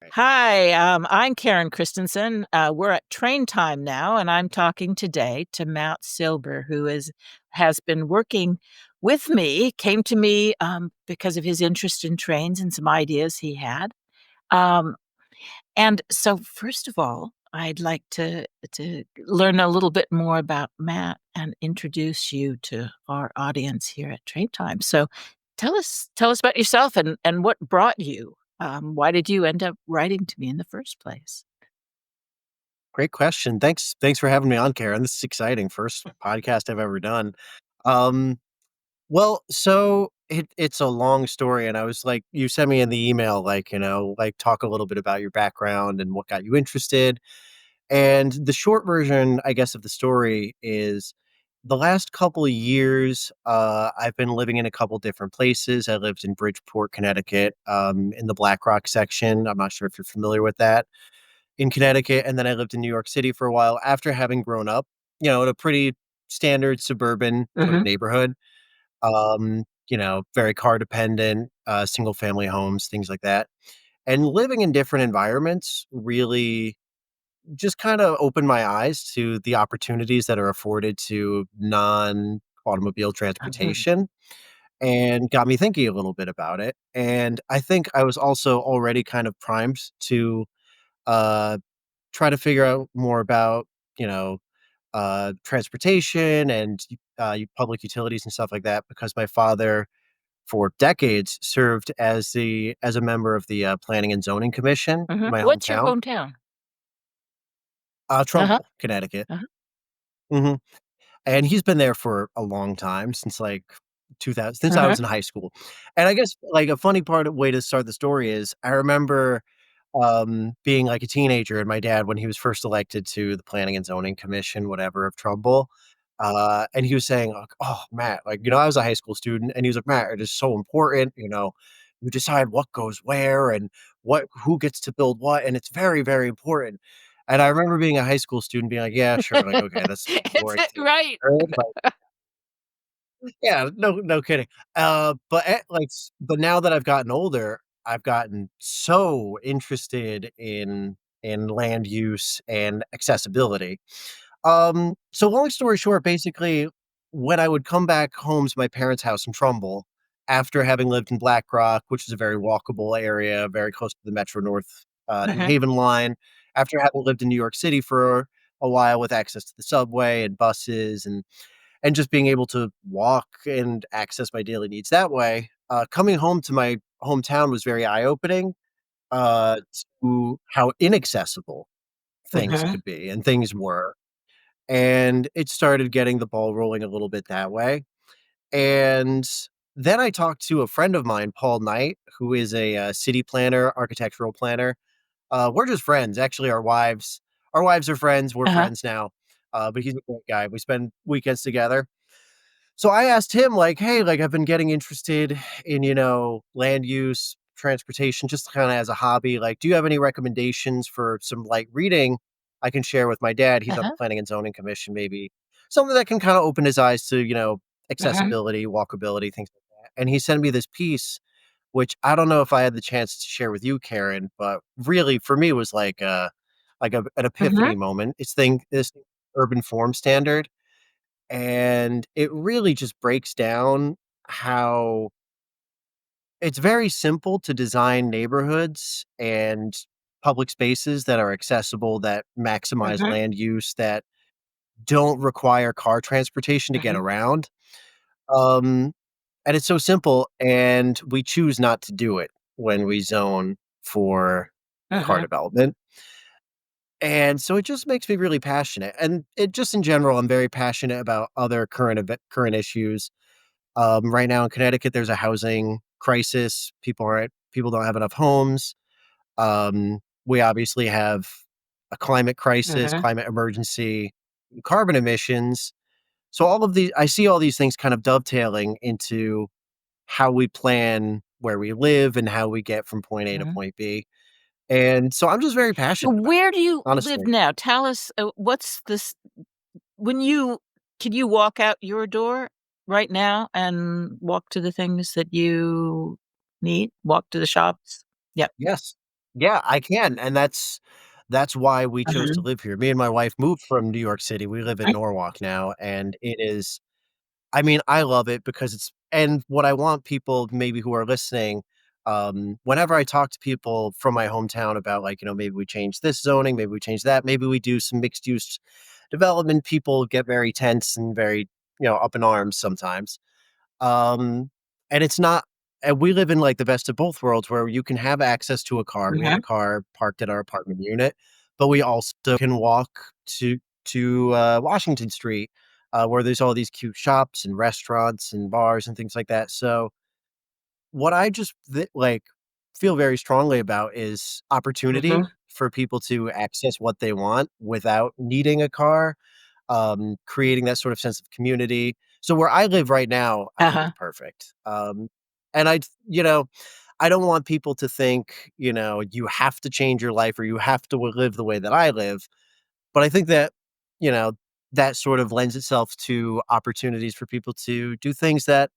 Right. Hi, I'm Karen Christensen. We're at train time now, and I'm talking today to Matt Silber, who has been working with me, came to me because of his interest in trains and some ideas he had. Um, and so, first of all, I'd like to learn a little bit more about Matt and introduce you to our audience here at Train Time. So, tell us about yourself and what brought you. Why did you end up writing to me in the first place? Great question. Thanks for having me on, Karen. This is exciting. First podcast I've ever done. Um, it's a long story, and I was like, you sent me in the email, like, talk a little bit about your background and what got you interested. And the short version, I guess, of the story is the last couple of years, I've been living in a couple different places. I lived in Bridgeport, Connecticut, in the Black Rock section. I'm not sure if you're familiar with that in Connecticut, and then I lived in New York City for a while after having grown up, in a pretty standard suburban sort of Mhm, neighborhood. Very car dependent, single family homes, things like that. And living in different environments really just kind of opened my eyes to the opportunities that are afforded to non automobile mhm, transportation and got me thinking a little bit about it. And I think I was also already kind of primed to uh, try to figure out more about, you know, transportation and public utilities and stuff like that because my father, for decades, served as a member of the Planning and Zoning Commission in mhm. my What's your hometown, hometown? Uh-huh, Trumbull, Connecticut. uh-huh, Mhm. And he's been there for a long time, since, like, 2000, since I uh-huh, was in high school. And I guess, like, a funny way to start the story is I remember, being, like, a teenager and my dad when he was first elected to the Planning and Zoning Commission, whatever, of Trumbull, and he was saying, like, "Oh, Matt," like, I was a high school student, and he was like, "Matt, it is so important, you decide what goes where and who gets to build what, and it's very, very important." And I remember being a high school student being like, "Yeah, sure," like, "Okay, that's Is boring it to right? heard," like yeah, no kidding. But now that I've gotten older, I've gotten so interested in land use and accessibility. So long story short, basically, when I would come back home to my parents' house in Trumbull, after having lived in Black Rock, which is a very walkable area, very close to the Metro North, New Uh-huh, Haven line, after having lived in New York City for a while with access to the subway and buses and just being able to walk and access my daily needs that way, coming home to my hometown was very eye-opening, uh, to how inaccessible things uh-huh, could be and things were. And it started getting the ball rolling a little bit that way. And then I talked to a friend of mine, Paul Knight, who is a, city planner, architectural planner. We're just friends. Actually, our wives are friends. We're uh-huh, friends now. But he's a great guy. We spend weekends together. So I asked him, like, "Hey, like, I've been getting interested in, land use, transportation, just kinda as a hobby. Like, do you have any recommendations for some light reading I can share with my dad?" He's on the uh-huh, Planning and Zoning Commission, maybe something that can kinda open his eyes to, uh-huh, accessibility, walkability, things like that. And he sent me this piece, which I don't know if I had the chance to share with you, Karen, but really for me was an uh-huh, epiphany moment. This urban form standard, and it really just breaks down how it's very simple to design neighborhoods and public spaces that are accessible, that maximize uh-huh, land use, that don't require car transportation to get uh-huh, around. Um, and it's so simple, and we choose not to do it when we zone for car uh-huh, development. And so it just makes me really passionate. And it just in general, I'm very passionate about other current issues. Right now in Connecticut, there's a housing crisis. People don't have enough homes. We obviously have a climate crisis, uh-huh. climate emergency, carbon emissions. So I see all these things kind of dovetailing into how we plan where we live and how we get from point A to Mhm. point B. And so I'm just very So passionate about where it, do you live honestly. now? Tell us, what's this when you can you walk out your door right now and walk to the things that you need? Walk to the shops? Yep. Yes. Yeah, I can, and that's why we chose to Uh-huh. live here. Me and my wife moved from New York City. We live in Norwalk now, and it is I mean, I love it because it's and what I want people maybe who are listening, whenever I talk to people from my hometown about like, maybe we change this zoning, maybe we change that, maybe we do some mixed use development, people get very tense and very, up in arms sometimes. Um, and it's not and we live in, like, the best of both worlds where you can have access to a car. We have Uh-huh. a car parked at our apartment unit, but we also can walk to Washington Street, where there's all these cute shops and restaurants and bars and things like that. So, what I just feel very strongly about is opportunity Mhm. for people to access what they want without needing a car, creating that sort of sense of community. So where I live right now, I think is Uh-huh. perfect. And I don't want people to think, you have to change your life or you have to live the way that I live. But I think that, you know, that sort of lends itself to opportunities for people to do things that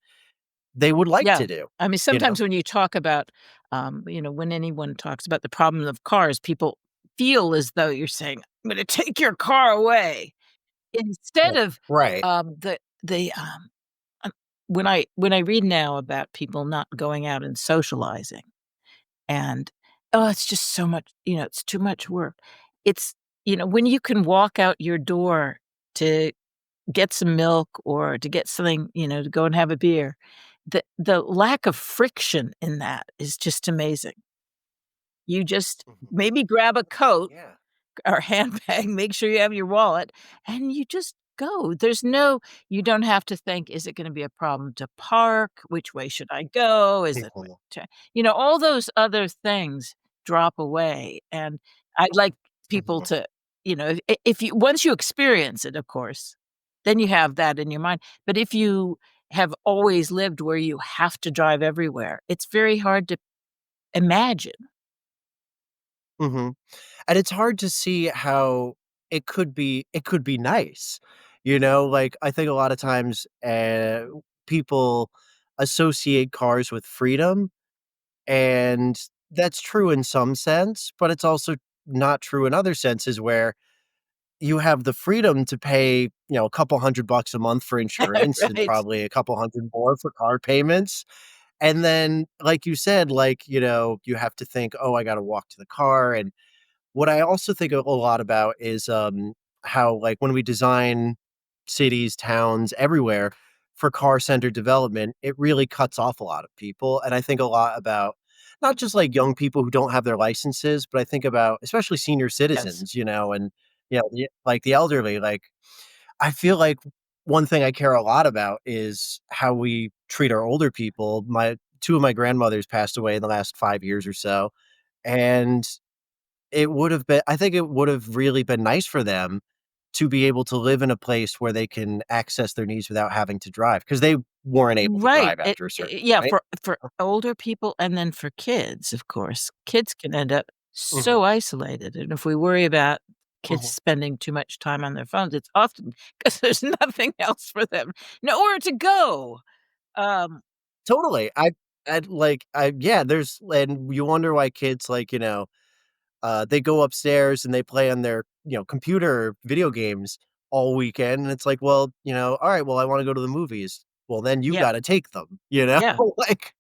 they would like Yeah. to do, I mean, you know? sometimes when you talk about, when anyone talks about the problem of cars, people feel as though you're saying, "I'm gonna take your car away," instead Right. of, Right. the, when I read now about people not going out and socializing and, "Oh, it's just so much it's too much work." It's when you can walk out your door to get some milk or to get something, to go and have a beer. The lack of friction in that is just amazing. You just Mhm. maybe grab a coat Yeah. or handbag, make sure you have your wallet, and you just go. You don't have to think, "Is it gonna be a problem to park? Which way should I go? Is it Mhm. to" all those other things drop away, and I'd like people Mhm. to, if you once you experience it, of course, then you have that in your mind, but if you have always lived where you have to drive everywhere, it's very hard to imagine. Mhm. And it's hard to see how it could be nice, like, I think a lot of times, people associate cars with freedom, and that's true in some sense, but it's also not true in other senses where you have the freedom to pay, a couple $100 a month for insurance and Right. probably a couple 100 more for car payments, and then, like you said, you have to think, "Oh, I gotta walk to the car," and what I also think a lot about is, how, like, when we design cities, towns, everywhere for car-centered development, it really cuts off a lot of people, and I think a lot about not just, like, young people who don't have their licenses, but I think about especially senior Yes. citizens, and, the elderly, I feel like one thing I care a lot about is how we treat our older people. My 2 of my grandmothers passed away in the last 5 years or so, and I think it would have really been nice for them to be able to live in a place where they can access their needs without having to drive because they weren't able to Right, drive after a certain yeah, point. for older people and then for kids, of course. Kids can end up Mhm, so isolated, and if we worry about kids mhm. spending too much time on their phones, it's often because there's nothing else for them, nowhere to go. Um, Totally. Yeah, there's and you wonder why kids, they go upstairs and they play on their, computer video games all weekend, and it's like, well, "Alright, well, I wanna go to the movies." Well, then you yeah, gotta take them, you know? yeah, Like,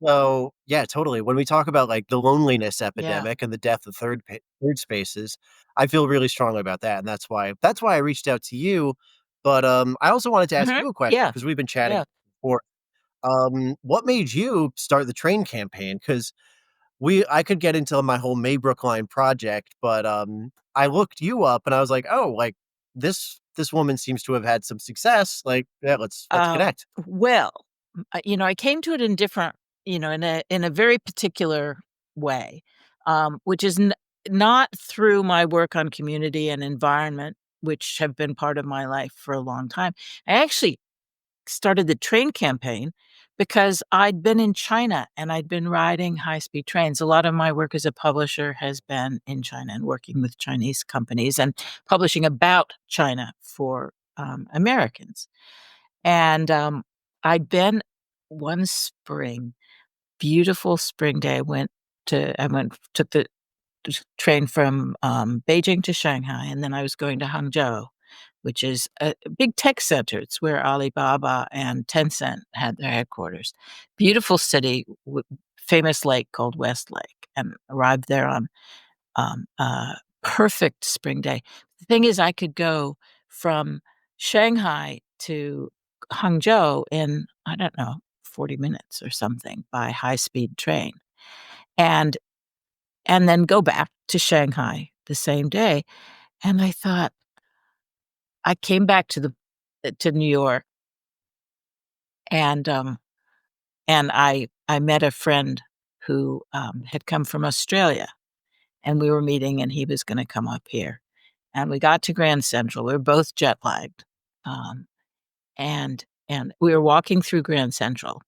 so, yeah, totally. When we talk about, like, the loneliness yeah. epidemic and the death of third spaces, I feel really strongly about that, and that's why I reached out to you, but, I also wanted to ask Mhm, you a question yeah, because 'cause we've been chatting yeah. before. What made you start the train campaign? Because I could get into my whole Maybrook line project, but, I looked you up and I was like, "Oh, like, this woman seems to have had some success, like, yeah, let's Um, connect." well, I came to it in different in a very particular way, which is not through my work on community and environment, which have been part of my life for a long time. I actually started the train campaign because I'd been in China and I'd been riding high-speed trains. A lot of my work as a publisher has been in China and working with Chinese companies and publishing about China for, Americans. And, I'd been one spring, beautiful spring day, I went I went took the train from, Beijing to Shanghai, and then I was going to Hangzhou, which is a big tech center. It's where Alibaba and Tencent had their headquarters. Beautiful city, famous lake called West Lake, and arrived there on perfect spring day. The thing is, I could go from Shanghai to Hangzhou in, I don't know, 40 minutes or something by high-speed train, and then go back to Shanghai the same day. And I thought, I came back to New York, and, I met a friend who, had come from Australia, and we were meeting, and he was gonna come up here. And we got to Grand Central. We were both jet lagged, um, and we were walking through Grand Central,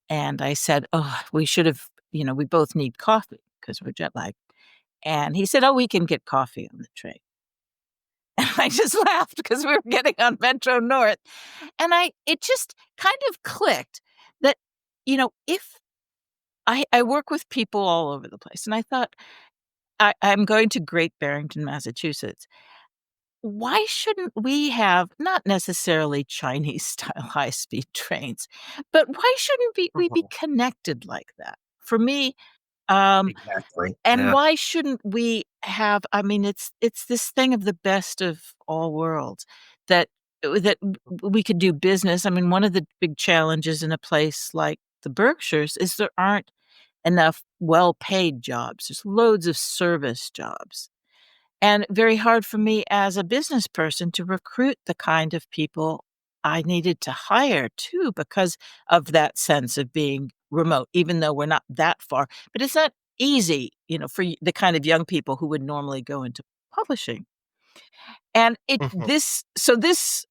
and I said, "Oh, we should have, we both need coffee because 'cause we're jet lagged." And he said, "Oh, we can get coffee on the train." And I just laughed because we were getting on Metro North, and I it just kind of clicked that, if I work with people all over the place, and I thought, I'm going to Great Barrington, Massachusetts. Why shouldn't we have not necessarily Chinese style high-speed trains, but why shouldn't we be Mhm. connected like that? For me, um, Exactly. and Yeah. why shouldn't we have, I mean, it's this thing of the best of all worlds that we could do business. I mean, one of the big challenges in a place like the Berkshires is there aren't enough well-paid jobs. There's loads of service jobs. And very hard for me as a business person to recruit the kind of people I needed to hire too, because of that sense of being remote, even though we're not that far. But it's not easy, for the kind of young people who would normally go into publishing. And Mhm. this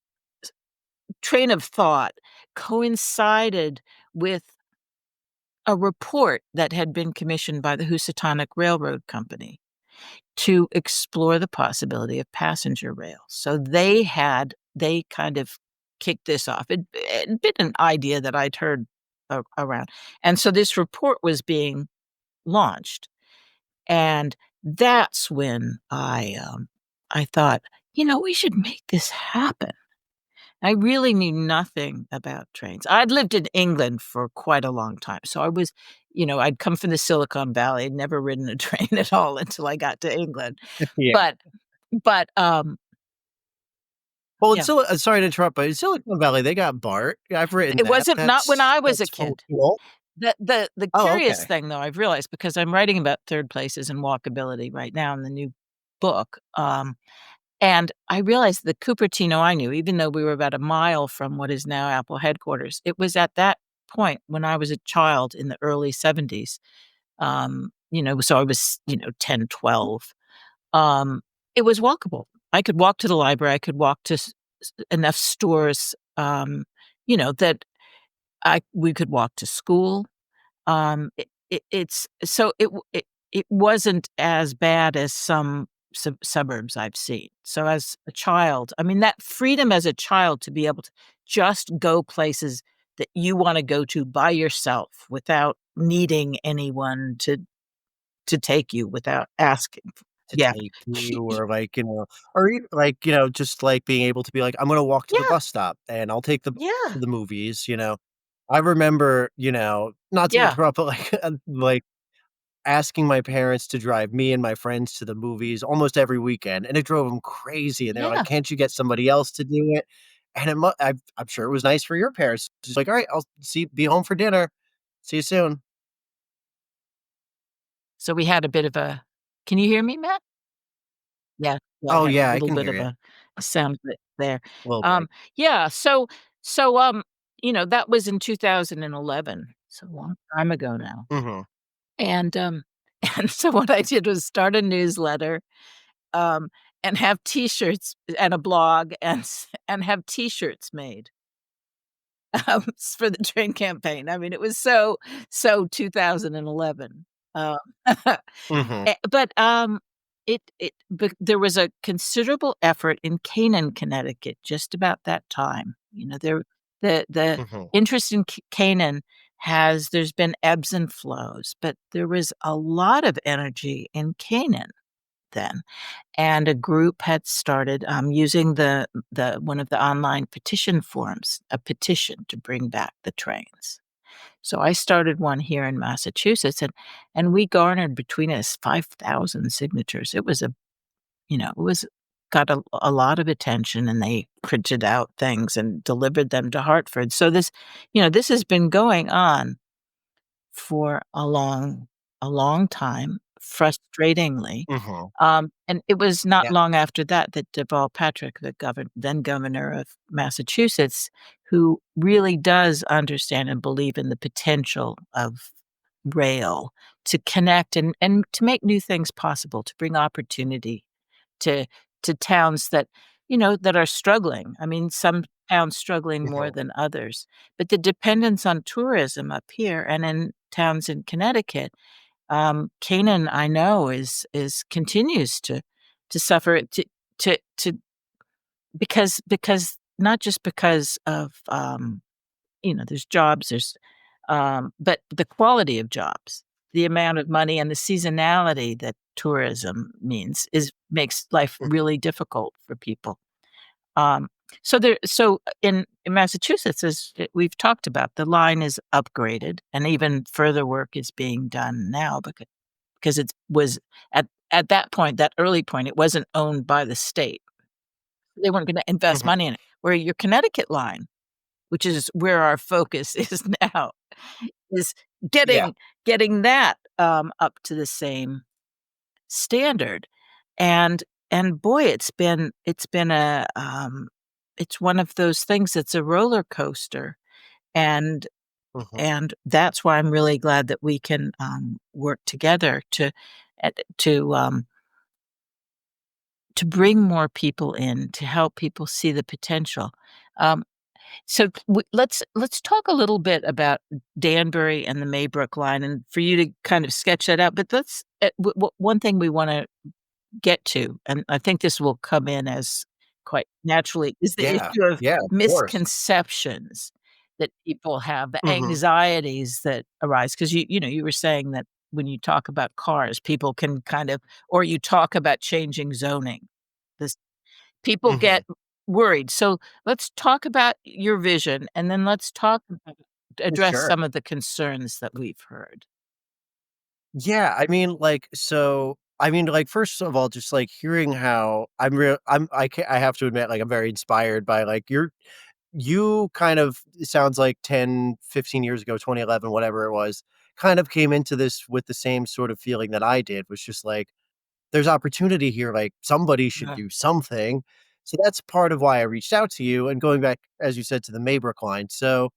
train of thought coincided with a report that had been commissioned by the Housatonic Railroad Company to explore the possibility of passenger rail. So they kind of kicked this off. It'd been an idea that I'd heard around. And so this report was being launched. And that's when I thought, we should make this happen. I really knew nothing about trains. I'd lived in England for quite a long time. So I'd come from the Silicon Valley, I'd never ridden a train at all until I got to England. Yeah. But but Well, yeah, sorry to interrupt, but in Silicon Valley, they got BART. Yeah, I've written it that. wasn't not when I was a That's kid. functional. The Oh, curious okay. thing, though, I've realized because I'm writing about third places and walkability right now in the new book, and I realized the Cupertino I knew, even though we were about a mile from what is now Apple headquarters, it was at that point when I was a child in the early '70s, so I was, 10, 12. Um, it was walkable. I could walk to the library, I could walk to enough stores, that I we could walk to school. It's so it wasn't as bad as some suburbs I've seen. So as a child, I mean, that freedom as a child to be able to just go places that you wanna go to by yourself without needing anyone to take you without asking. To Yeah. take you or like, or like, just like being able to be like, I'm gonna walk to the Yeah, bus stop and I'll take the bus to yeah, the movies. I remember, not to yeah, interrupt, but like, like asking my parents to drive me and my friends to the movies almost every weekend, and it drove them crazy. And they're like, yeah. "Can't you get somebody else to do it?" And I'm sure it was nice for your parents. Just like, "All right, be home for dinner. See you soon." So we had a bit of a can you hear me, Matt? Yeah, I Oh had a yeah, I little can bit hear of you a sound bit there. a little bit. Yeah, so, that was in 2011, so a long time ago now, Mhm. and, and so what I did was start a newsletter, um, and have T-shirts and a blog and have T-shirts made, for the train campaign. I mean, it was so 2011. Uh, Mhm. but there was a considerable effort in Canaan, Connecticut, just about that time. The Mhm. interest in Canaan has there's been ebbs and flows, but there was a lot of energy in Canaan then, and a group had started, using the one of the online petition forums, a petition to bring back the trains. So I started one here in Massachusetts, and we garnered between us 5,000 signatures. It was it was got a lot of attention, and they printed out things and delivered them to Hartford. So this has been going on for a long time, frustratingly. Mhm. And it was not Yeah. long after that that Deval Patrick, the then governor of Massachusetts, who really does understand and believe in the potential of rail to connect and to make new things possible, to bring opportunity to towns that are struggling. I mean, some towns struggling more Mhm. than others, but the dependence on tourism up here and in towns in Connecticut, Canaan, I know, is continues to suffer to because not just because of, there's jobs, but the quality of jobs, the amount of money and the seasonality that tourism means is makes life Mhm. really difficult for people. Um, in Massachusetts, as we've talked about, the line is upgraded, and even further work is being done now because it was at that point, that early point, it wasn't owned by the state. They weren't gonna invest Mhm. money in it. Where your Connecticut line, which is where our focus is now, is Yeah. getting that, up to the same standard, and boy, it's one of those things that's a roller coaster, and Mhm. that's why I'm really glad that we can, work together eh, to, um to bring more people in, to help people see the potential. Um, let's talk a little bit about Danbury and the Maybrook line, and for you to kind of sketch that out. But let's one thing we want to get to, and I think this will come in as quite naturally, is the Yeah. issue of Yeah, of course. misconceptions that people have, the Mhm. anxieties that arise. Because you were saying that when you talk about cars, people can kind of, or you talk about changing zoning, this people Mhm. get worried. So let's talk about your vision, and then let's talk about address Sure. some of the concerns that we've heard. Yeah, like, first of all, just, like, hearing how I have to admit, like, I'm very inspired by, like, you kind of it sounds like 10, 15 years ago, 2011, whatever it was, kind of came into this with the same sort of feeling that I did, was just like, "There's opportunity here, like, somebody should Uh-huh, do something." So that's part of why I reached out to you, and going back, as you said, to the Maybrook line. So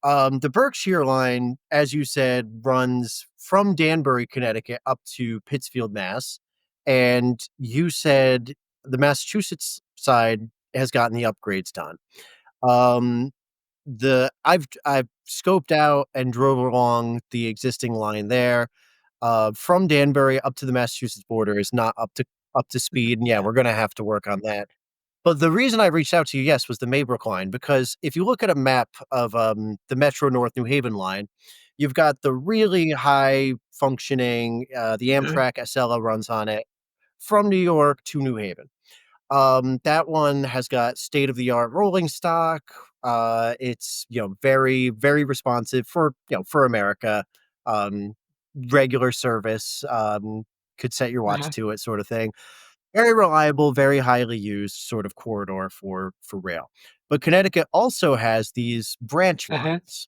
the Berkshire line, as you said, runs from Danbury, Connecticut, up to Pittsfield, Mass. And you said the Massachusetts side has gotten the upgrades done. Um, I've scoped out and drove along the existing line there. From Danbury up to the Massachusetts border is not up to mhm, speed, and yeah, yeah, we're gonna have to work on that. But the reason I reached out to you, yes, was the Maybrook line, because if you look at a map of, the Metro North New Haven line, you've got the really high functioning, the mhm, Amtrak Acela runs on it from New York to New Haven. That one has got state-of-the-art rolling stock. It's, very, very responsive for America. Um, Regular service, could set your watch uh-huh, to it, sort of thing. Very reliable, very highly used sort of corridor for rail. But Connecticut also has these branch uh-huh, lines.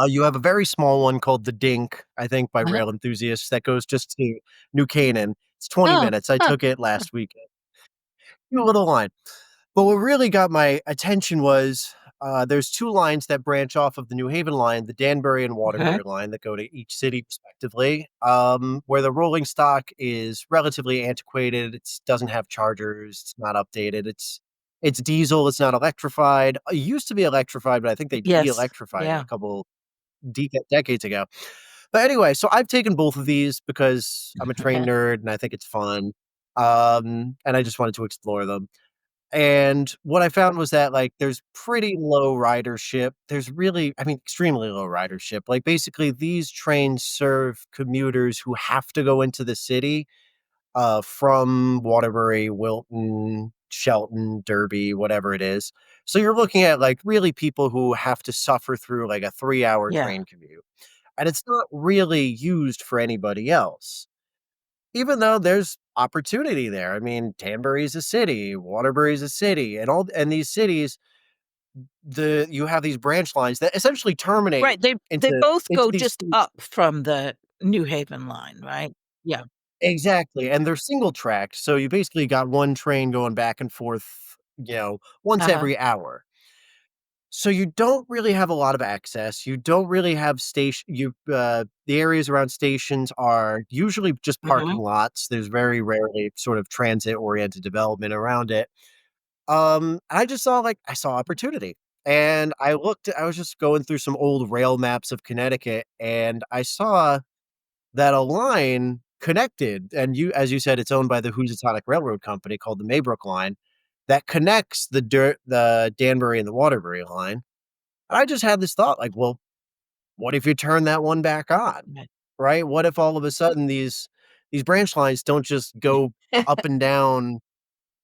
You have a very small one called the Dink, I think, by uh-huh. rail enthusiasts, that goes just to New Canaan. It's 20 Oh, minutes. I huh, took it last weekend. Cute little line. But what really got my attention was, there's 2 lines that branch off of the New Haven line, the Danbury and uh-huh, Waterbury line, that go to each city respectively, where the rolling stock is relatively antiquated. It doesn't have chargers, it's not updated, it's diesel, it's not electrified. It used to be electrified, but I think they yes, de-electrified it a yeah, couple decades ago. But anyway, so I've taken both of these because I'm a train uh-huh, nerd and I think it's fun, and I just wanted to explore them. And what I found was that, like, there's pretty low ridership. There's really I mean, extremely low ridership. Like, basically, these trains serve commuters who have to go into the city, from Waterbury, Wilton, Shelton, Derby, whatever it is. So you're looking at, like, really people who have to suffer through, like, a 3-hour Yeah. train commute, and it's not really used for anybody else. Even though there's opportunity there. I mean, Danbury's a city, Waterbury's a city, and these cities, you have these branch lines that essentially terminate Right, they into both go these just up from the New Haven line, right? Yeah. exactly, and they're single tracked, so you basically got one train going back and forth, once Uh-huh, every hour. So you don't really have a lot of access. You don't really have the areas around stations are usually just mhm. parking lots. There's very rarely sort of transit-oriented development around it. I saw opportunity, and I was just going through some old rail maps of Connecticut, and I saw that a line connected, and as you said, it's owned by the Housatonic Railroad Company called the Maybrook Line that connects the Danbury and the Waterbury line. And I just had this thought like, "Well, what if you turn that one back on?" Right. Right? What if all of a sudden these branch lines don't just go up and down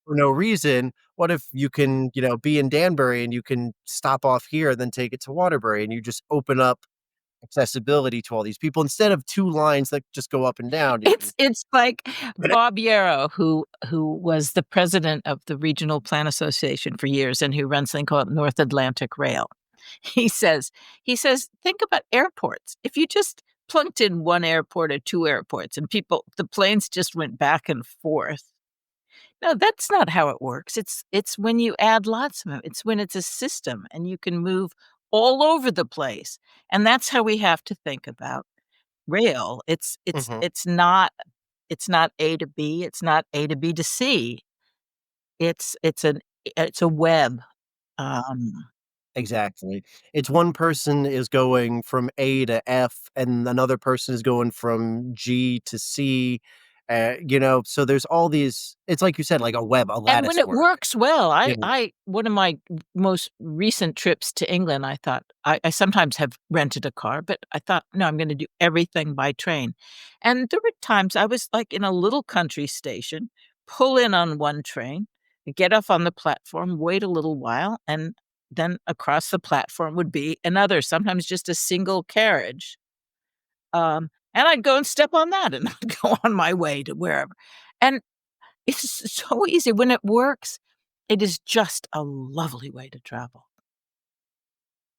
for no reason? What if you can, be in Danbury and you can stop off here, then take it to Waterbury, and you just open up accessibility to all these people instead of 2 lines that just go up and down, you can It's like connect. Bob Yarrow, who was the president of the Regional Plan Association for years and who runs something called North Atlantic Rail. He says "Think about airports. If you just plunked in 1 airport or 2 airports and the planes just went back and forth. No, that's not how it works. It's when you add lots of 'em. It's when it's a system and you can move all over the place, and that's how we have to think about rail. Mhm. It's not A to B, it's not A to B to C. It's a web. Um, Exactly. It's one person is going from A to F, and another person is going from G to C, so there's all these it's like you said, like a web, a and when lattice it work, works well, you know I one of my most recent trips to England, I thought I sometimes have rented a car, but I thought, "No, I'm gonna do everything by train." And there were times I was, like, in a little country station, pull in on one train, get off on the platform, wait a little while, and then across the platform would be another, sometimes just a single carriage. And I'd go and step on that, and I'd go on my way to wherever. And it's so easy. When it works, it is just a lovely way to travel.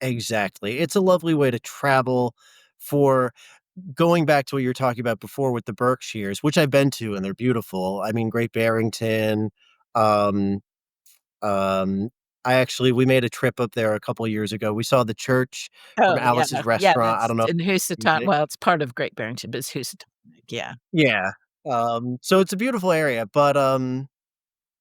Exactly. It's a lovely way to travel for going back to what you were talking about before with the Berkshires, which I've been to, and they're beautiful. I mean, Great Barrington, um Um, we made a trip up there a couple years ago. We saw the church from Oh, yeah. Alice's Yeah, Restaurant. I that's don't know if in you Housatonic, did. well, it's part of Great Barrington, but it's Housatonic, yeah. Yeah. So it's a beautiful area, but,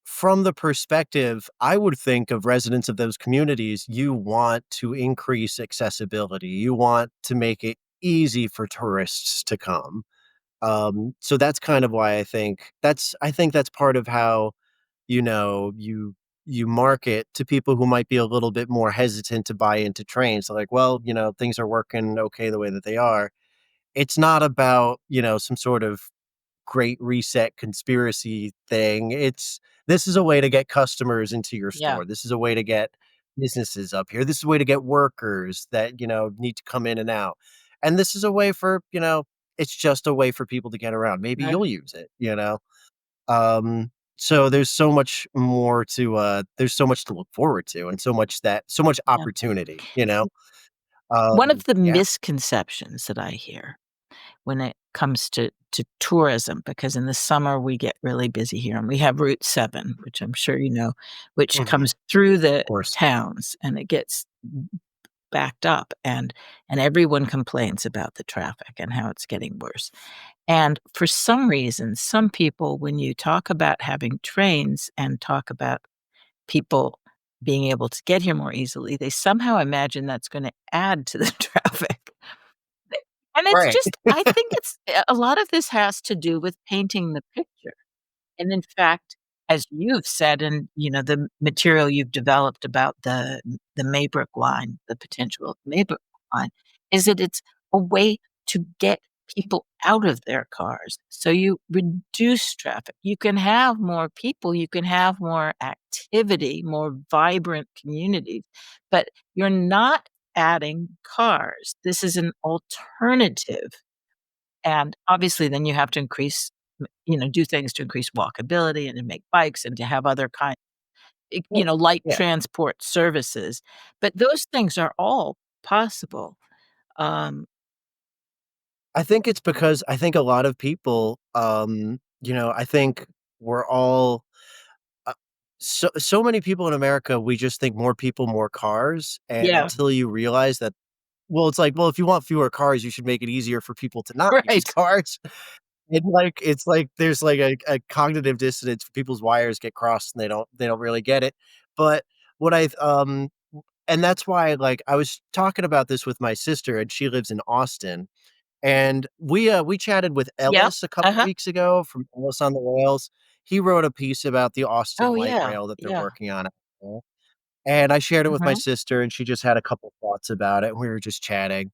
from the perspective, I would think of residents of those communities, you want to increase accessibility. You want to make it easy for tourists to come. So that's kind of why I think that's part of how you market to people who might be a little bit more hesitant to buy into trains. They're like, well, things are working okay the way that they are. It's not about, some sort of great reset conspiracy thing. This is a way to get customers into your Yeah, store. This is a way to get businesses up here. This is a way to get workers that, need to come in and out. And this is a way for, it's just a way for people to get around. Maybe right, you'll use it. So there's so much to look forward to and so much yeah. opportunity. One of the Yeah. misconceptions that I hear when it comes to tourism, because in the summer we get really busy here, and we have Route 7, which I'm sure you know, which Mhm. comes through the Of course. towns, and it gets backed up, and everyone complains about the traffic and how it's getting worse. And for some reason, some people, when you talk about having trains and talk about people being able to get here more easily, they somehow imagine that's gonna add to the traffic. And it's Right. just I think it's a lot of this has to do with painting the picture. And in fact, as you've said, and, the material you've developed about the Maybrook line, the potential of Maybrook line, is that it's a way to get people out of their cars. So you reduce traffic. You can have more people, you can have more activity, more vibrant communities, but you're not adding cars. This is an alternative. And obviously, then you have to do things to increase walkability and to make bikes and to have other Well, light yeah. transport services. But those things are all possible. Um, I think it's because I think a lot of people, I think we're all uh, so many people in America, we just think more people, more cars, and yeah, until you realize that well, it's like, well, if you want fewer cars, you should make it easier for people to not use right. cars. And, it's like there's, like, a cognitive dissonance, people's wires get crossed, and they don't really get it. But what I and that's why, like, I was talking about this with my sister, and she lives in Austin, and we chatted with Yep. Ellis a couple Uh-huh. weeks ago from Ellis on the Rails. He wrote a piece about the Austin Oh, Light yeah. Rail that they're Yeah. working on out there, and I shared it with my Mhm. sister, and she just had a couple thoughts about it, and we were just chatting,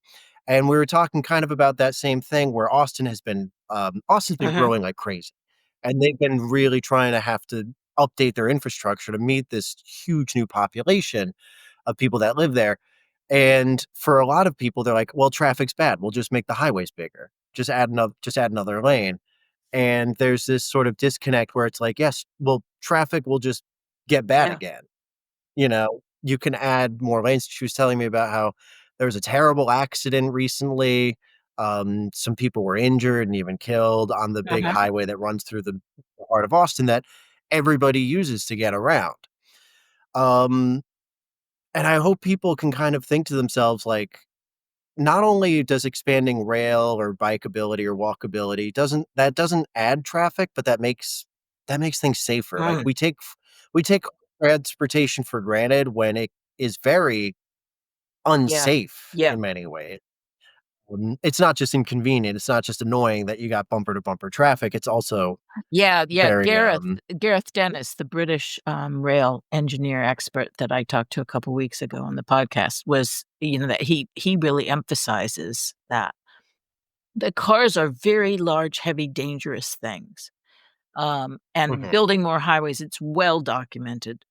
and we were talking kind of about that same thing where Austin's been Mhm. growing like crazy, and they've been really trying to have to update their infrastructure to meet this huge new population of people that live there, and for a lot of people, they're like, "Well, traffic's bad. We'll just make the highways bigger. Just add another lane." And there's this sort of disconnect where it's like, "Yes, well, traffic will just get bad Yeah. again." You can add more lanes. She was telling me about how there was a terrible accident recently. Some people were injured and even killed on the big Uh-huh. highway that runs through the heart of Austin that everybody uses to get around. Um, and I hope people can kind of think to themselves, like, not only does expanding rail or bikeability or walkability doesn't add traffic, but that makes things safer. Like, Mm. we take transportation for granted when it is very Yeah. unsafe Yeah. in many ways. It's not just inconvenient, it's not just annoying that you got bumper to bumper traffic, it's also Yeah, yeah, very, Gareth Dennis, the British, rail engineer expert that I talked to a couple weeks ago on the podcast was, that he really emphasizes that the cars are very large, heavy, dangerous things. And Mhm, building more highways, it's well documented,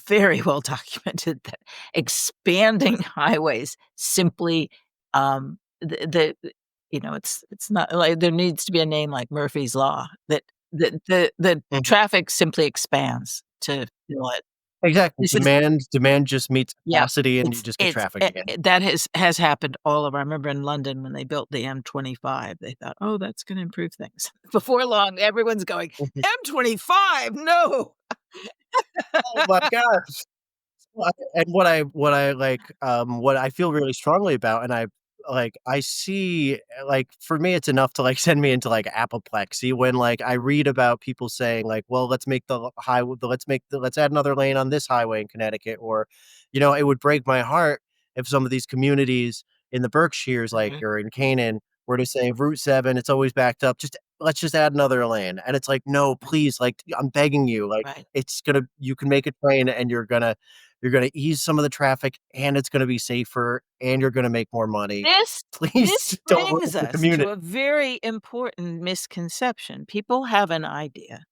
very well documented that expanding highways simply, it's not like there needs to be a name like Murphy's Law that the mhm. traffic simply expands to fill it. Exactly, This is demand just meets yeah, capacity and you just get traffic again. that has happened all over. I remember in London when they built the M25, they thought, "Oh, that's gonna improve things." Before long, everyone's going, Mhm. "M25, no!" Oh my gosh. Well, and what I feel really strongly about, and I see, for me, it's enough to, send me into, apoplexy when, I read about people saying, "Well, let's add another lane on this highway in Connecticut," or, it would break my heart if some of these communities in the Berkshires, Mhm. or in Canaan, were to say, "Route 7, it's always backed up, let's just add another lane," and it's like, "No, please, I'm begging you, Right. you can make a train and you're gonna ease some of the traffic, and it's gonna be safer, and you're gonna make more money. This Please this don't ruin brings the us to community." a very important misconception. People have an idea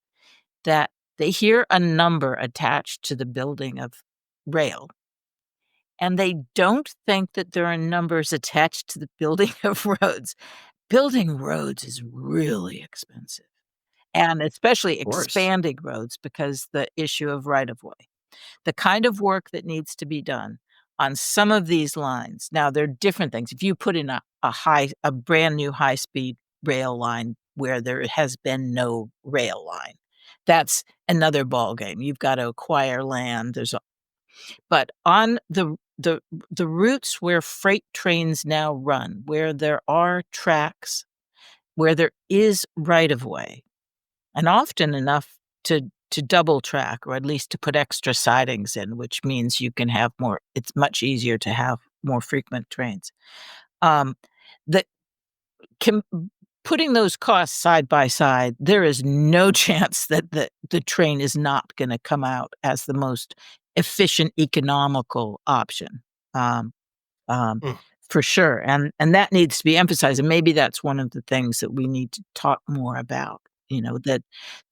that they hear a number attached to the building of rail, and they don't think that there are numbers attached to the building of roads. Building roads is really expensive, and especially Of course. expanding roads because the issue of right of way. The kind of work that needs to be done on some of these lines. Now, there are different things. If you put in a brand new high-speed rail line where there has been no rail line, that's another ballgame. You've got to acquire land, but on the routes where freight trains now run, where there are tracks, where there is right of way, and often enough to double track or at least to put extra sidings in, which means you can have more it's much easier to have more frequent trains. Um, the com putting those costs side by side, there is no chance that the train is not gonna come out as the most efficient, economical option, um, um, Mm, for sure, and that needs to be emphasized, and maybe that's one of the things that we need to talk more about, that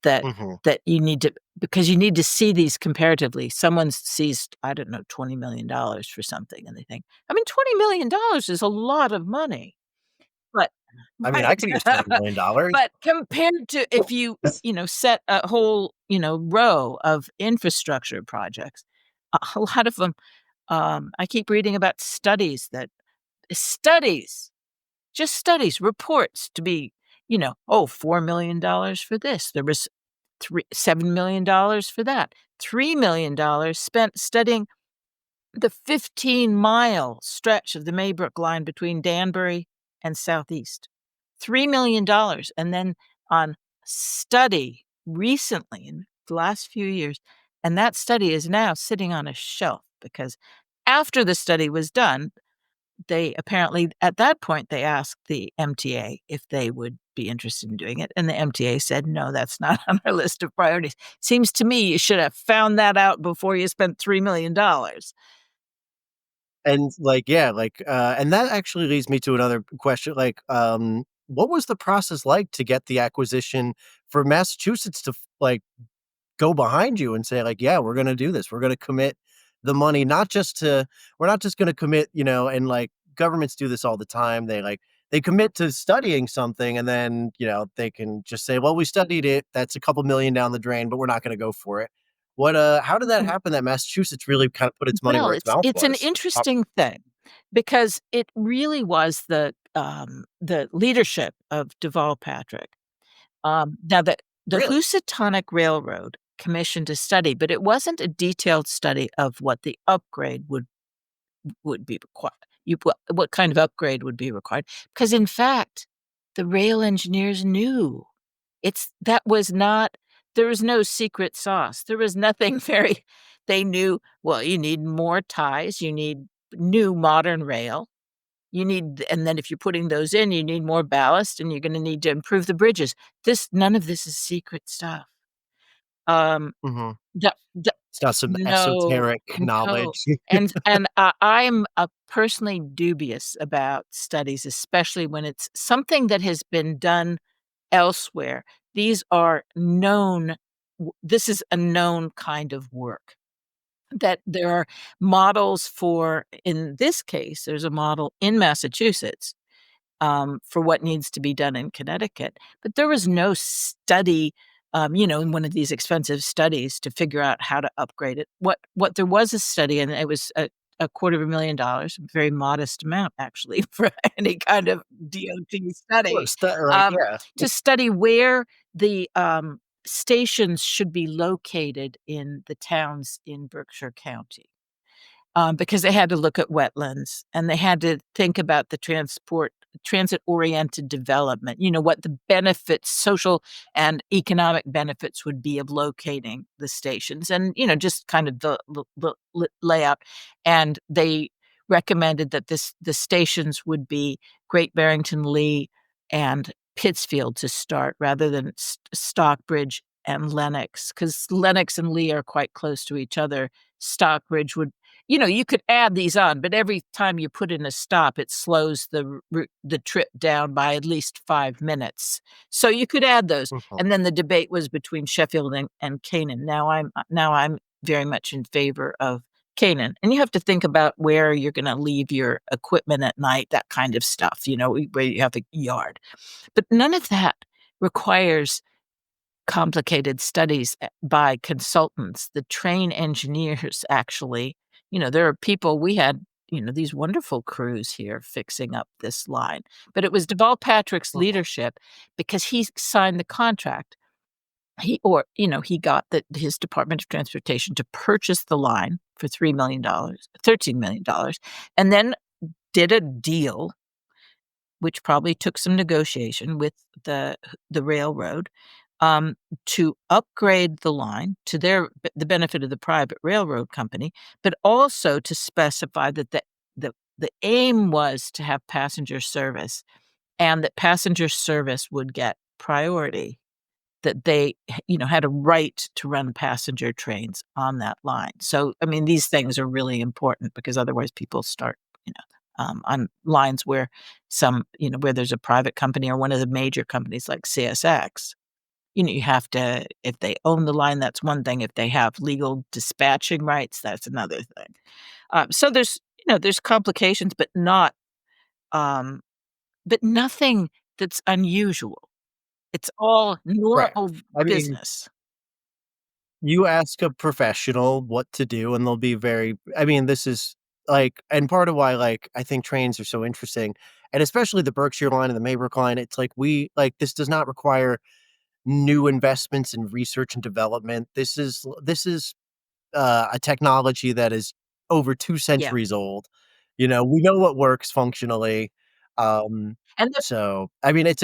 that mhm. that you need to because you need to see these comparatively. Someone sees, I don't know, $20 million for something, and they think, I mean, $20 million is a lot of money, but I mean, I right. could use $20 million. But compared to if you, set a whole, row of infrastructure projects, a lot of them, I keep reading about studies, just studies, reports to be, "Oh, $4 million for this. There was $7 million for that. $3 million spent studying the 15-mile stretch of the Maybrook line between Danbury and Southeast. $3 million, and then on study recently in the last few years, and that study is now sitting on a shelf because after the study was done, they apparently at that point, they asked the MTA if they would be interested in doing it, and the MTA said, "No, that's not on our list of priorities." Seems to me you should have found that out before you spent $3 million. And, like, yeah, like, and that actually leads me to another question, like, what was the process like to get the acquisition for Massachusetts to, like, go behind you and say, like, "Yeah, we're gonna do this. We're gonna commit the money, not just to we're not just gonna commit," and, like, governments do this all the time. They commit to studying something, and then, they can just say, "Well, we studied it. That's a couple million down the drain, but we're not gonna go for it." How did that happen that Massachusetts really kind of put its money Well, where its mouth it's an was? interesting thing because it really was the leadership of Deval Patrick. Now the Really? Housatonic Railroad commissioned a study, but it wasn't a detailed study of what the upgrade would be required. What kind of upgrade would be required? Because in fact, the rail engineers knew. That was not there was no secret sauce. There was nothing very they knew, well, you need more ties, you need new modern rail, and then if you're putting those in, you need more ballast, and you're gonna need to improve the bridges. None of this is secret stuff. Um, Mhm. the the It's not some No, esoteric no, knowledge. I'm, personally dubious about studies, especially when it's something that has been done elsewhere. These are known this is a known kind of work that there are models for in this case, there's a model in Massachusetts for what needs to be done in Connecticut. But there was no study, in one of these expensive studies to figure out how to upgrade it. What there was a study, and it was a quarter of $1 million, a very modest amount actually for any kind of DOT study, Course, that like, um, yeah. to study where the stations should be located in the towns in Berkshire County, because they had to look at wetlands and they had to think about the transit-oriented development, what the benefits, social and economic benefits would be of locating the stations and, just kind of the layout. And they recommended that the stations would be Great Barrington Lee and Pittsfield to start rather than Stockbridge and Lenox, because Lenox and Lee are quite close to each other. Stockbridge would you could add these on, but every time you put in a stop, it slows the trip down by at least 5 minutes. So you could add those, Mhm, and then the debate was between Sheffield and Canaan. Now I'm very much in favor of Canaan, and you have to think about where you're gonna leave your equipment at night, that kind of stuff, where you have a yard. But none of that requires complicated studies by consultants. The train engineers actually, there are people we had, these wonderful crews here fixing up this line. But it was Deval Patrick's mhm, leadership because he signed the contract. He got his Department of Transportation to purchase the line for $3 million, $13 million, and then did a deal which probably took some negotiation with the railroad, to upgrade the line to the benefit of the private railroad company, but also to specify that the aim was to have passenger service and that passenger service would get priority, that they, had a right to run passenger trains on that line. So, I mean, these things are really important because otherwise people start, on lines where where there's a private company or one of the major companies like CSX. You have to, if they own the line, that's one thing. If they have legal dispatching rights, that's another thing. So there's complications, um, but nothing that's unusual. It's all Right. normal I mean, business. you ask a professional what to do, and they'll be very I mean, this is, like and part of why, like, I think trains are so interesting, and especially the Berkshire line and the Maybrook line, it's like this does not require new investments in research and development. This is a technology that is over 2 Yeah, centuries old. We know what works functionally. Um, and so, I mean, it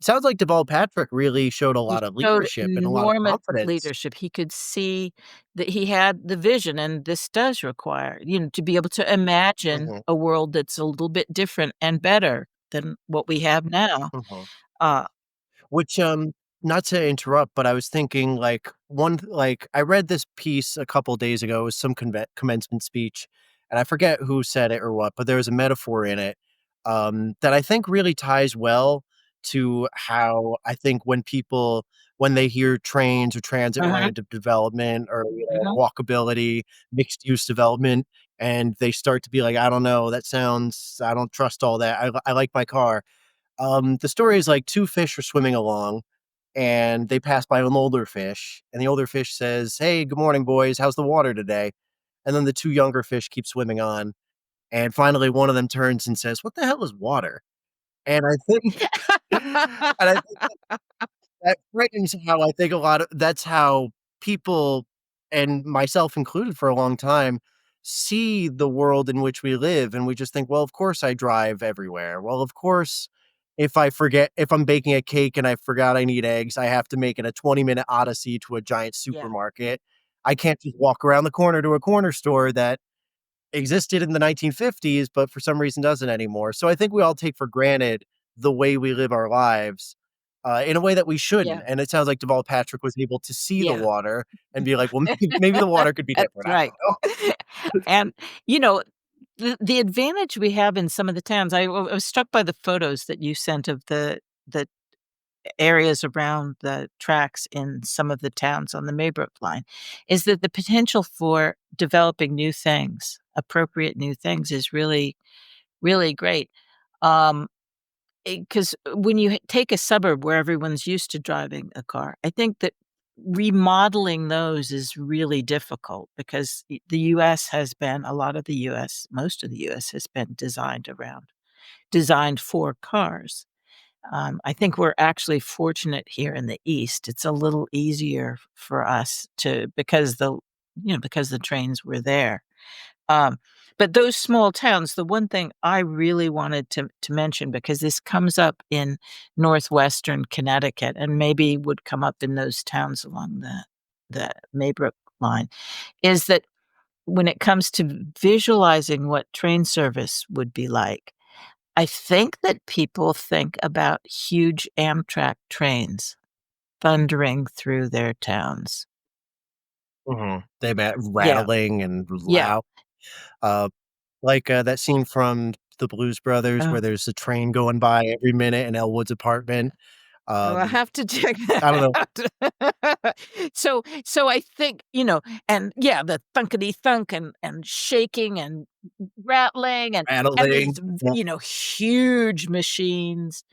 sounds like Deval Patrick really showed a he lot of showed leadership and a lot of enormous confidence. leadership. He could see that he had the vision, and this does require, to be able to imagine Mhm, a world that's a little bit different and better than what we have now. mhm. Uh Which, not to interrupt, but I was thinking, I read this piece a couple days ago, it was some commencement speech, and I forget who said it or what, but there was a metaphor in it, that I think really ties well to how I think when they hear trains or Uh-huh, transit-oriented development or, uh-huh. walkability, mixed-use development, and they start to be like, "I don't know, I don't trust all that, I like my car." The story is like 2 fish are swimming along, and they pass by an older fish, and the older fish says, "Hey, good morning, boys. How's the water today?" And then the 2 younger fish keep swimming on, and finally one of them turns and says, "What the hell is water?" And I think and I that frightens how I think a lot of that's how people, and myself included for a long time, see the world in which we live, and we just think, "Well, of course I drive everywhere. Well, of course, if I'm baking a cake and I forgot I need eggs, I have to make it a 20-minute odyssey to a giant Yeah, supermarket. I can't just walk around the corner to a corner store that existed in the 1950s, but for some reason doesn't anymore." So I think we all take for granted the way we live our lives, in a way that we shouldn't. yeah, And it sounds like Deval Patrick was able to see the yeah. water and be like, "Well, maybe the water could be That's different. I right. don't know." And, you know, the advantage we have in some of the towns, I was struck by the photos that you sent of the areas around the tracks in some of the towns on the Maybrook line, is that the potential for developing new things, appropriate new things is really, really great. Um, 'Cause when you take a suburb where everyone's used to driving a car, I think that remodeling those is really difficult because the US has been a lot of the US, most of the US has been designed for cars. I think we're actually fortunate here in the East. It's a little easier for us to because the trains were there. Um, but those small towns, the one thing I really wanted to mention, because this comes up in northwestern Connecticut and maybe would come up in those towns along the Maybrook line, is that when it comes to visualizing what train service would be like, I think that people think about huge Amtrak trains thundering through their towns. Mhm. They met Yeah, rattling and yeah. loud. Uh, that scene from The Blues Brothers Oh. where there's a train going by every minute in Elwood's apartment. Oh, I Um, have to check I don't that know, out. So I think, and yeah, the thunkety thunk and shaking and rattling and these, rattling. Yeah. huge machines,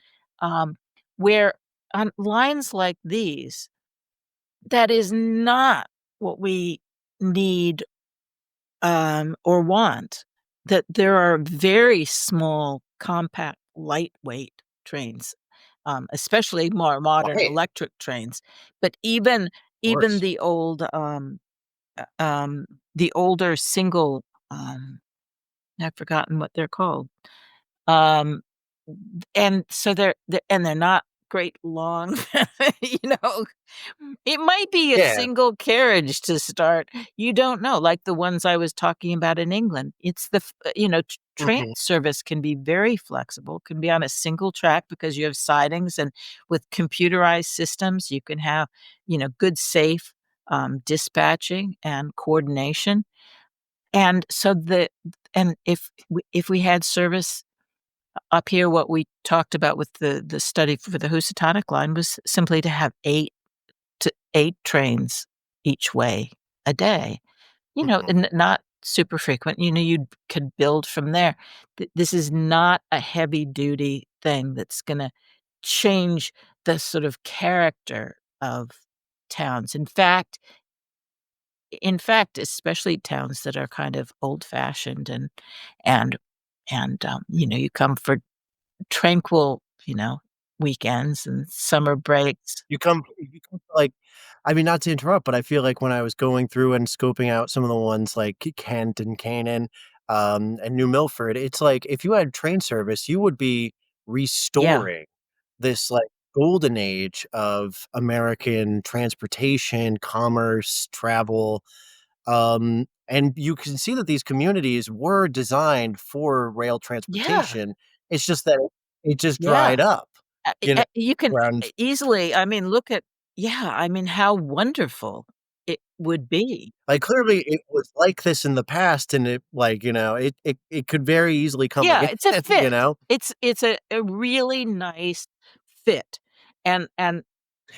um, where on lines like these, that is not what we need, or want. That there are very small, compact, lightweight trains, especially more modern Right, electric trains, but even course. the older single, I've forgotten what they're called, um, and so they're not great long, you know, it might be a Yeah. single carriage to start. You don't know, like the ones I was talking about in England. It's train Mhm. service can be very flexible, can be on a single track because you have sidings, and with computerized systems, you can have, good, safe, dispatching and coordination. And so if we had service up here, what we talked about with the study for the Housatonic line was simply to have 8 trains each way a day, Mhm. and not super frequent, you could build from there. This is not a heavy duty thing that's gonna change the sort of character of towns. In fact, especially towns that are kind of old-fashioned and you come for tranquil, weekends and summer breaks. You come to, like I mean, not to interrupt, but I feel like when I was going through and scoping out some of the ones like Kent and Canaan, and New Milford, it's like if you had train service, you would be Yeah, restoring this, like, golden age of American transportation, commerce, travel, and you can see that these communities were designed for rail yeah, transportation. It's just that it just yeah. dried up, you know, You can around easily, I mean, look at, yeah, I mean, how wonderful it would be. like, clearly, it was like this in the past, and it like, it could very easily come Yeah, again, it's a you fit. know? It's a really nice fit, and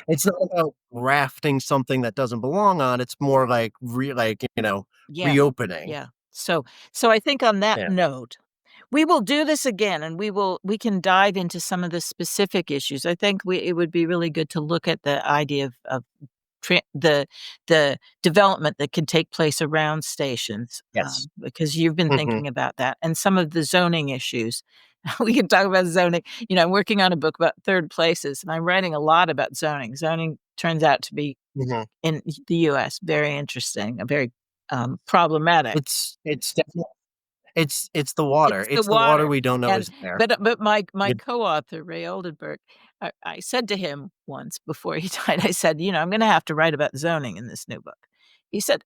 It's not about grafting something that doesn't belong on, it's more like yeah, reopening. yeah. So I think on that Yeah. note, we will do this again, and we can dive into some of the specific issues. I think it would be really good to look at the idea of Tran the development that can take place around stations, Yes. because you've been Mhm, thinking about that, and some of the zoning issues. We can talk about zoning. I'm working on a book about third places, and I'm writing a lot about zoning. Zoning turns out to be mhm. in the US very interesting, very, problematic. It's definitely it's the water. It's the It's the water water, we don't know and is there. but my You co-author, Ray Oldenburg, I said to him once before he died, I said, "I'm gonna have to write about zoning in this new book." He said,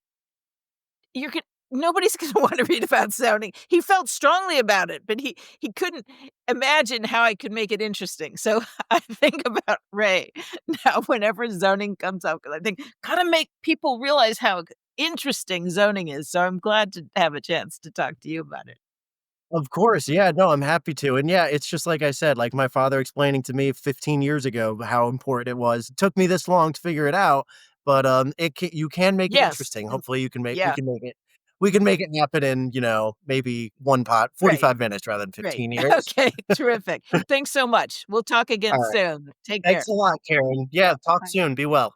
"You're gon Nobody's gonna wanna read about zoning." He felt strongly about it, but he couldn't imagine how I could make it interesting, so I think about Ray now whenever zoning comes up, 'cause I think, "Gotta make people realize how interesting zoning is," so I'm glad to have a chance to talk to you about it. Of course, yeah, no, I'm happy to, and yeah, it's just like I said, like my father explaining to me 15 years ago how important it was. It took me this long to figure it out, but, you can make it Yes, interesting. and Hopefully, yeah, we can make it happen in, maybe great, 45 minutes rather than great. 15 years. Okay, terrific. Thanks so much. We'll talk again Alright. soon. Take care. Thanks a lot, Karen. Yeah, talk Bye. soon. Be well.